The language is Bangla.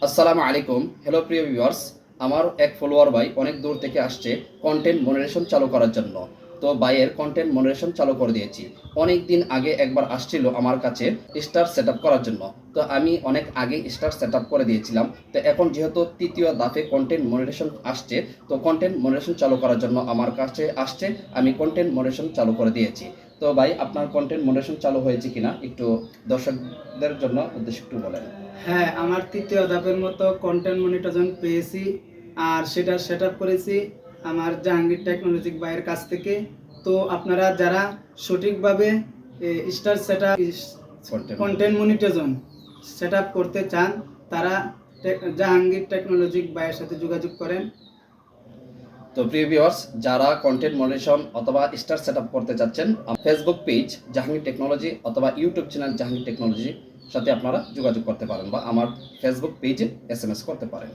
আসসালামু আলাইকুম। হ্যালো প্রিয় ভিউয়ার্স, আমার এক ফলোয়ার ভাই অনেক দূর থেকে আসছে কন্টেন্ট মনিটাইজেশন চালু করার জন্য। তো ভাইয়ের কন্টেন্ট মনিটাইজেশন চালু করে দিয়েছি। অনেক দিন আগে একবার আসছিল আমার কাছে স্টার সেটআপ করার জন্য। তো আমি অনেক আগে স্টার সেটআপ করে দিয়েছিলাম। তো এখন যেহেতু তৃতীয় ধাপে কন্টেন্ট মনিটাইজেশন আসছে, তো কন্টেন্ট মনিটাইজেশন চালু করার জন্য আমার কাছে আসছে, আমি কন্টেন্ট মনিটাইজেশন চালু করে দিয়েছি। তো ভাই, আপনার কন্টেন্ট মনিটাইজেশন চালু হয়েছে কিনা একটু দর্শকদের জন্য উদ্দেশ্য একটু বলেন। হ্যাঁ, আমার তৃতীয় ধাপের মতো কন্টেন্ট মনিটাইজেশন পেয়েছি। আর সেটা সেট আপ করেছি আমার জাহাঙ্গীর টেকনোলজিক ভাইয়ের কাছ থেকে। তো আপনারা যারা সঠিকভাবে star set up content monetization set up করতে চান, তারা জাহাঙ্গীর টেকনোলজিক ভাইয়ের সাথে যোগাযোগ করেন। তো প্রিয় ভিউয়ার্স, যারা কন্টেন্ট মনিটাইজেশন অথবা স্টার সেটআপ করতে চাচ্ছেন, ফেসবুক পেজ জাহাঙ্গীর টেকনোলজি অথবা ইউটিউব চ্যানেল জাহাঙ্গীর টেকনোলজির সাথে আপনারা যোগাযোগ করতে পারেন বা আমার ফেসবুক পেজে এসএমএস করতে পারেন।